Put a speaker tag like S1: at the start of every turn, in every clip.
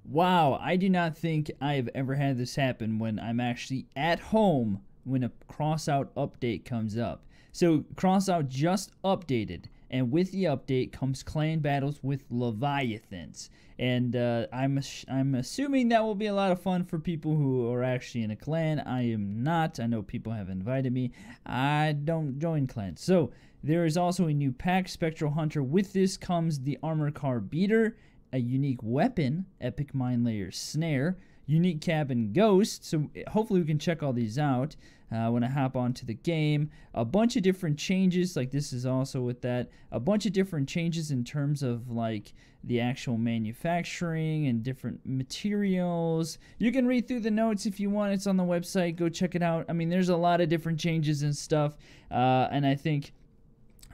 S1: Wow, I do not think I've ever had this happen when I'm actually at home when a Crossout update comes up. So Crossout just updated, and with the update comes clan battles with Leviathans. And I'm assuming that will be a lot of fun for people who are actually in a clan. I am not. I know people have invited me. I don't join clans. So there is also a new pack, Spectral Hunter. With this comes the Armor Car Beater, a unique weapon, Epic Minelayer Snare, unique Cabin Ghost. So hopefully we can check all these out when I hop onto the game. A bunch of different changes, like this is also with that. A bunch of different changes in terms of like the actual manufacturing and different materials. You can read through the notes if you want. It's on the website. Go check it out. I mean, there's a lot of different changes and stuff. And I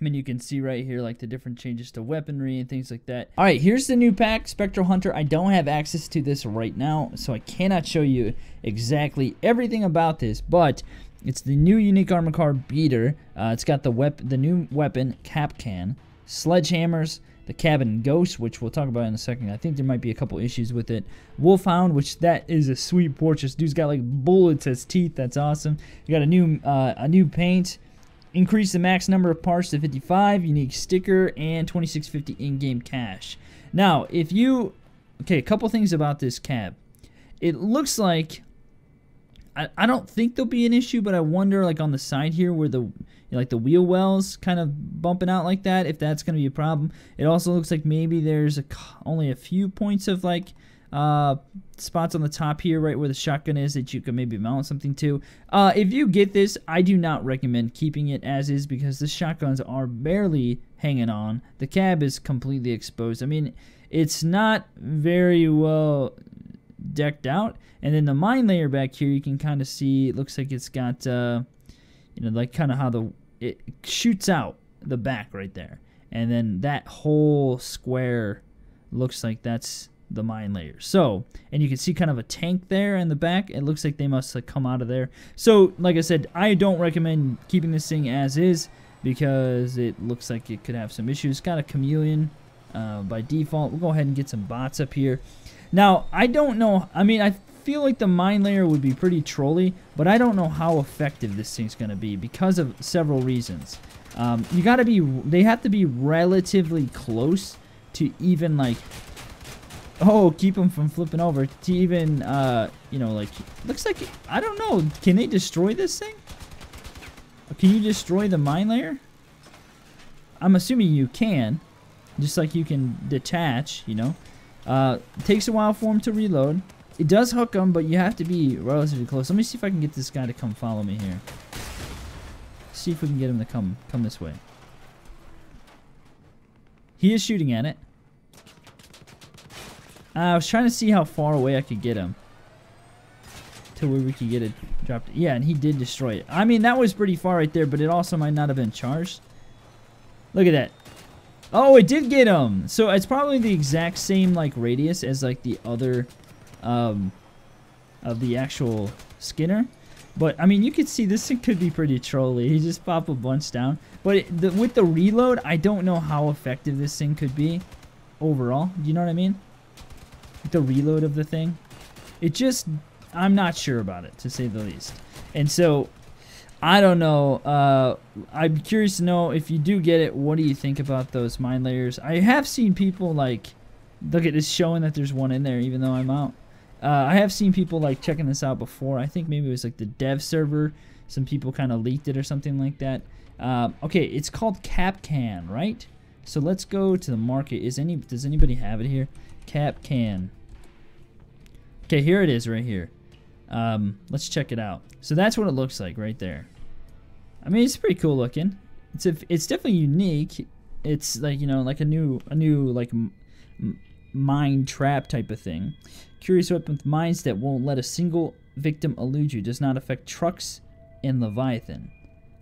S1: mean, you can see right here, like, the different changes to weaponry and things like that. All right, here's the new pack, Spectral Hunter. I don't have access to this right now, so I cannot show you exactly everything about this, but it's the new unique armor car Beater. It's got the new weapon, Capcan, sledgehammers, the Cabin Ghost, which we'll talk about in a second. I think there might be a couple issues with it. Wolfhound, which that is a sweet portrait. Dude's got, like, bullets as teeth. That's awesome. You got a new paint. Increase the max number of parts to 55, unique sticker, and 2650 in-game cash. Now, okay, a couple things about this cab. It looks like, I don't think there'll be an issue, but I wonder, like, on the side here where the wheel wells kind of bumping out like that, if that's going to be a problem. It also looks like maybe there's only a few points of, like, spots on the top here, right where the shotgun is, that you can maybe mount something to. If you get this, I do not recommend keeping it as is, because the shotguns are barely hanging on. The cab is completely exposed. I mean, it's not very well decked out. And then the mine layer back here, you can kind of see, it looks like it's got, like kind of how it shoots out the back right there. And then that whole square looks like that's the mine layer. So, and you can see kind of a tank there in the back. It looks like they must have come out of there. So, like I said, I don't recommend keeping this thing as is, because it looks like it could have some issues. It's got a chameleon by default. We'll go ahead and get some bots up here. Now, I don't know. I mean, I feel like the mine layer would be pretty trolly, but I don't know how effective this thing's going to be because of several reasons. They have to be relatively close to even, like, keep them from flipping over, to even, like, looks like, I don't know, can they destroy this thing? Can you destroy the mine layer? I'm assuming you can, just like you can detach, It takes a while for them to reload. It does hook them, but you have to be relatively close. Let me see if I can get this guy to come follow me here. See if we can get him to come this way. He is shooting at it. I was trying to see how far away I could get him to where we could get it dropped. Yeah, and he did destroy it. I mean, that was pretty far right there, but it also might not have been charged. Look at that. Oh, it did get him. So it's probably the exact same, like, radius as, like, the other of the actual Skinner. But, I mean, you could see this thing could be pretty trolly. He just popped a bunch down. But with the reload, I don't know how effective this thing could be overall. Do you know what I mean? The reload of the thing, I'm not sure about it, to say the least. And so I don't know. I'm curious to know, if you do get it, what do you think about those mine layers? I have seen people, like, look at this, showing that there's one in there even though I'm out. I have seen people, like, checking this out before. I think maybe it was like the dev server, some people kind of leaked it or something like that. Okay, it's called Capcan, right? So let's go to the market. Does anybody have it here? Capcan. Okay, here it is right here. Let's check it out. So that's what it looks like right there. I mean, it's pretty cool looking. It's definitely unique. It's like, like a new like mine trap type of thing. Curious weapon with mines that won't let a single victim elude you. Does not affect trucks and Leviathan.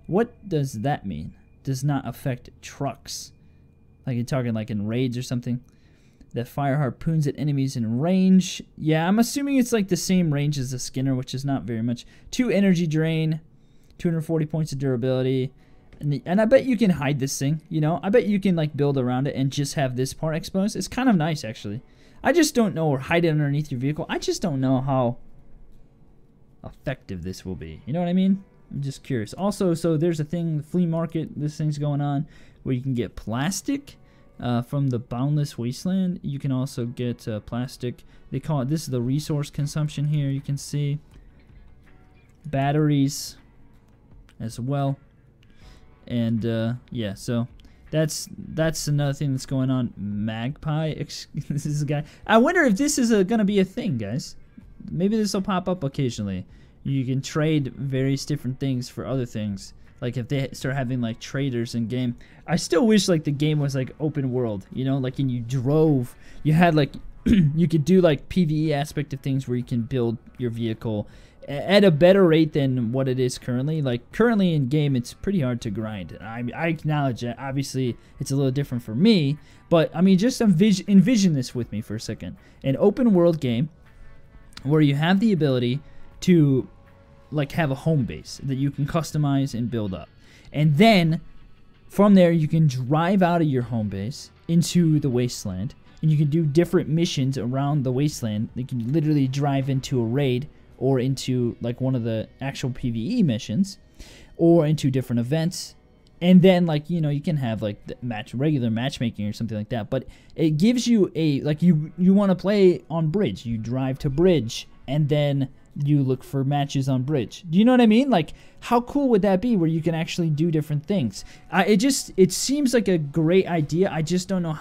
S1: What does that mean? Does not affect trucks. Like, you're talking like in raids or something. That fire harpoons at enemies in range. Yeah, I'm assuming it's like the same range as the Skinner, which is not very much. 2 energy drain, 240 points of durability. And I bet you can hide this thing, I bet you can, like, build around it and just have this part exposed. It's kind of nice, actually. I just don't know, or hide it underneath your vehicle. I just don't know how effective this will be. You know what I mean? I'm just curious. Also, so there's a thing, the flea market, this thing's going on, where you can get plastic from the Boundless Wasteland. You can also get plastic. They call it, this is the resource consumption here. You can see batteries as well. And yeah, so that's another thing that's going on. Magpie, this is a guy. I wonder if this is gonna be a thing, guys. Maybe this will pop up occasionally. You can trade various different things for other things. Like if they start having like traders in game. I still wish like the game was like open world, you know, like, and you drove, you had like you could do like PvE aspect of things where you can build your vehicle at a better rate than what it is currently. Like currently in game, it's pretty hard to grind. I acknowledge that. Obviously, it's a little different for me, but I mean, just envision this with me for a second. An open world game where you have the ability to like have a home base that you can customize and build up, and then from there you can drive out of your home base into the wasteland, and you can do different missions around the wasteland. You can literally drive into a raid, or into like one of the actual PvE missions, or into different events, and then like, you know, you can have like the regular matchmaking or something like that. But it gives you a, like, you want to play on bridge, you drive to bridge, and then you look for matches on bridge. Do you know what I mean? Like, how cool would that be, where you can actually do different things? It seems like a great idea. I just don't know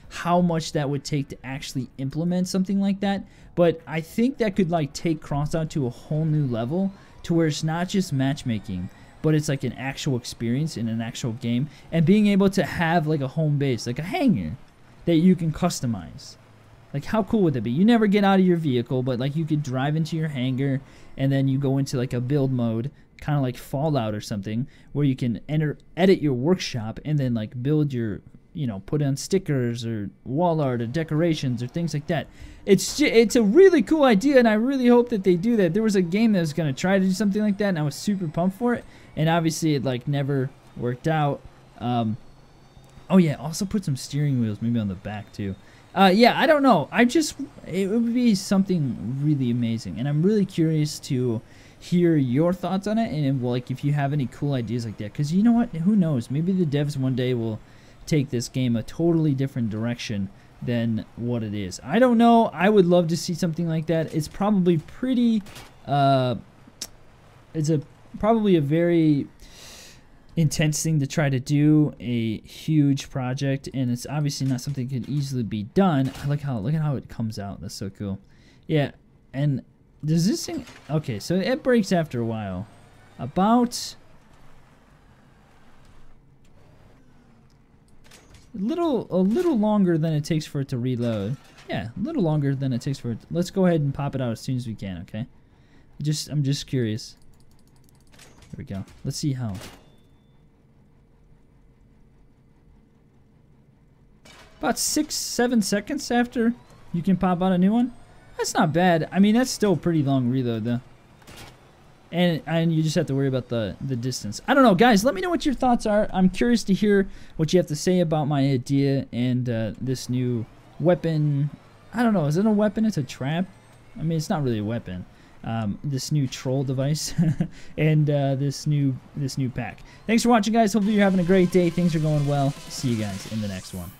S1: how much that would take to actually implement something like that. But I think that could like take Crossout to a whole new level, to where it's not just matchmaking, but it's like an actual experience in an actual game, and being able to have like a home base, like a hangar that you can customize. Like, how cool would that be? You never get out of your vehicle, but like you could drive into your hangar, and then you go into like a build mode, kind of like Fallout or something, where you can edit your workshop, and then like build your, you know, put on stickers or wall art or decorations or things like that. It's a really cool idea, and I really hope that they do that. There was a game that was going to try to do something like that, and I was super pumped for it, and obviously it like never worked out. Oh yeah, also put some steering wheels maybe on the back too. Yeah, I don't know. It would be something really amazing, and I'm really curious to hear your thoughts on it, and like if you have any cool ideas like that. Because you know what? Who knows? Maybe the devs one day will take this game a totally different direction than what it is. I don't know. I would love to see something like that. It's probably pretty. Probably a very intense thing to try to do, a huge project, and it's obviously not something that could easily be done. I like how, look at how it comes out. That's so cool. Yeah, and does this thing, okay, so it breaks after a while. About a little longer than it takes for it to reload. Yeah, a little longer than it takes for it. Let's go ahead and pop it out as soon as we can, okay? I'm just curious. There we go. Let's see how. About 6-7 seconds after you can pop out a new one. That's not bad. I mean, that's still a pretty long reload though. And you just have to worry about the distance. I don't know, guys. Let me know what your thoughts are. I'm curious to hear what you have to say about my idea and this new weapon. I don't know. Is it a weapon? It's a trap. I mean, it's not really a weapon. This new troll device and this new pack. Thanks for watching, guys. Hopefully you're having a great day. Things are going well. See you guys in the next one.